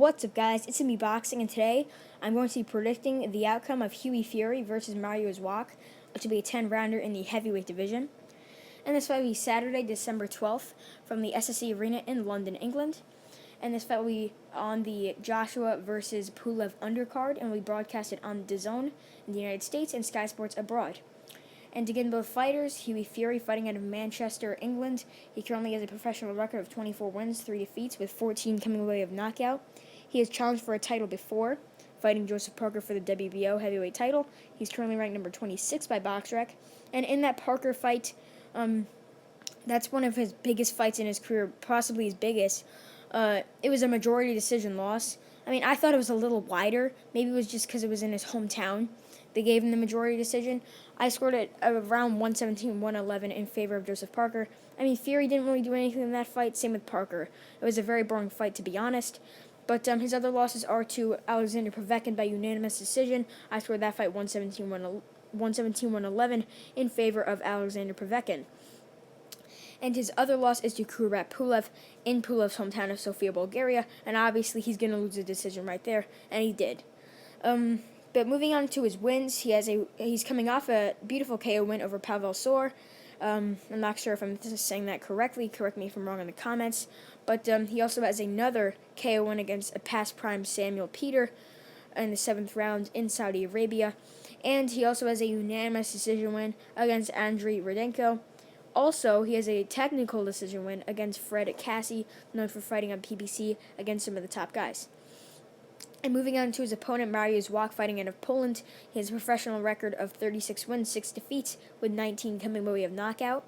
What's up, guys? It's me Boxing, and today I'm going to be predicting the outcome of Hughie Fury versus Mariusz Wach, which will be a 10-rounder in the heavyweight division. And this fight will be Saturday, December 12th, from the SSE Arena in London, England. And this fight will be on the Joshua versus Pulev undercard, and will be broadcasted on DAZN in the United States and Sky Sports abroad. And to get in both fighters, Hughie Fury fighting out of Manchester, England. He currently has a professional record of 24 wins, 3 defeats, with 14 coming away of knockout. He has challenged for a title before, fighting Joseph Parker for the WBO heavyweight title. He's currently ranked number 26 by BoxRec. And in that Parker fight, that's one of his biggest fights in his career, possibly his biggest. It was a majority decision loss. I mean, I thought it was a little wider. Maybe it was just because it was in his hometown. They gave him the majority decision. I scored it around 117-111 in favor of Joseph Parker. I mean, Fury didn't really do anything in that fight. Same with Parker. It was a very boring fight, to be honest. But his other losses are to Alexander Povetkin by unanimous decision. I scored that fight 117-111 in favor of Alexander Povetkin. And his other loss is to Kurat Pulev in Pulev's hometown of Sofia, Bulgaria. And obviously, he's going to lose the decision right there, and he did. But moving on to his wins, he's coming off a beautiful KO win over Pavel Sor. I'm not sure if I'm saying that correctly. Correct me if I'm wrong in the comments. But he also has another KO win against a past prime Samuel Peter in the 7th round in Saudi Arabia. And he also has a unanimous decision win against Andriy Rudenko. Also, he has a technical decision win against Fred Cassie, known for fighting on PBC against some of the top guys. And moving on to his opponent, Mariusz Wach, fighting out of Poland. He has a professional record of 36 wins, 6 defeats, with 19 coming by way of knockout.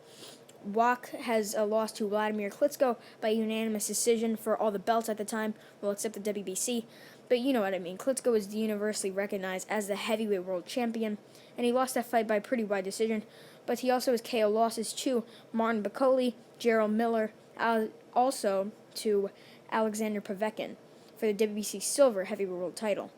Wach has a loss to Vladimir Klitschko by unanimous decision for all the belts at the time, well, except the WBC. But you know what I mean. Klitschko is universally recognized as the heavyweight world champion, and he lost that fight by a pretty wide decision. But he also has KO losses to Martin Bakole, Gerald Miller, also to Alexander Povetkin for the WBC Silver Heavyweight World title.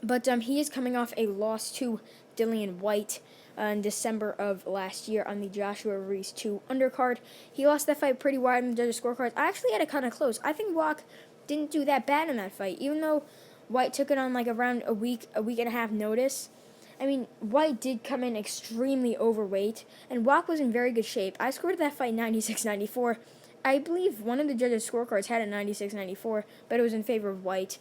But he is coming off a loss to Dillian White in December of last year on the Joshua Ruiz 2 undercard. He lost that fight pretty wide in the judges' scorecards. I actually had it kind of close. I think Wach didn't do that bad in that fight, even though White took it on like around a week and a half notice. I mean, White did come in extremely overweight, and Wach was in very good shape. I scored that fight 96-94. I believe one of the judges' scorecards had a 96-94, but it was in favor of White.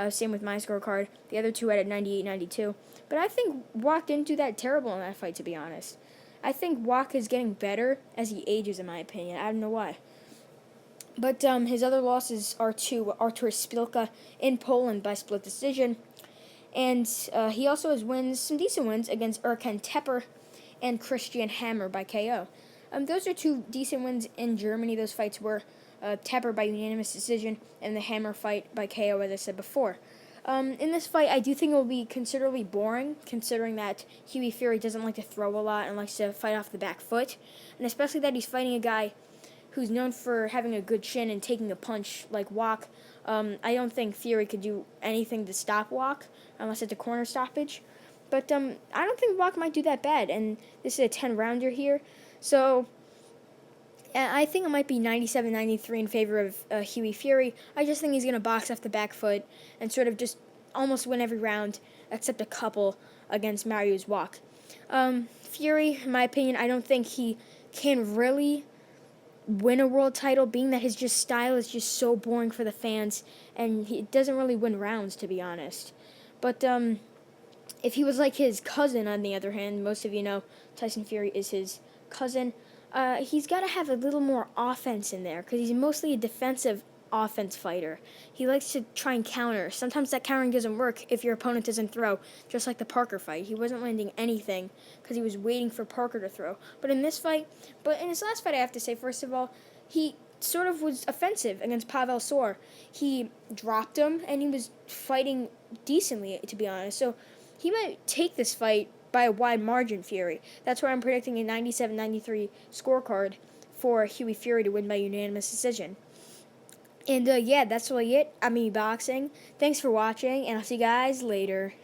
Same with my scorecard. The other two had a 98-92. But I think Wach didn't do that terrible in that fight, to be honest. I think Wach is getting better as he ages, in my opinion. I don't know why. But his other losses are to Artur Szpilka in Poland by split decision. And he also has some decent wins against Erkan Teper and Christian Hammer by KO. Those are two decent wins in Germany. Those fights were Teper by unanimous decision and the Hammer fight by KO, as I said before. In this fight, I do think it will be considerably boring, considering that Hughie Fury doesn't like to throw a lot and likes to fight off the back foot. And especially that he's fighting a guy who's known for having a good chin and taking a punch like Wach. I don't think Fury could do anything to stop Wach, unless it's a corner stoppage. But I don't think Wach might do that bad, and this is a 10-rounder here. So I think it might be 97-93 in favor of Hughie Fury. I just think he's going to box off the back foot and sort of just almost win every round, except a couple against Mariusz Wach. Fury, in my opinion, I don't think he can really win a world title, being that his style is just so boring for the fans, and he doesn't really win rounds, to be honest. But if he was like his cousin, on the other hand, most of you know Tyson Fury is his cousin, he's got to have a little more offense in there, because he's mostly a defensive offense fighter. He likes to try and counter. Sometimes that countering doesn't work if your opponent doesn't throw, just like the Parker fight. He wasn't landing anything because he was waiting for Parker to throw. But in this fight, in his last fight, I have to say, first of all, he sort of was offensive against Pavel Sor. He dropped him, and he was fighting decently, to be honest. So he might take this fight by a wide margin, Fury. That's why I'm predicting a 97-93 scorecard for Hughie Fury to win by unanimous decision. And yeah, that's really it. I'm me Boxing. Thanks for watching, and I'll see you guys later.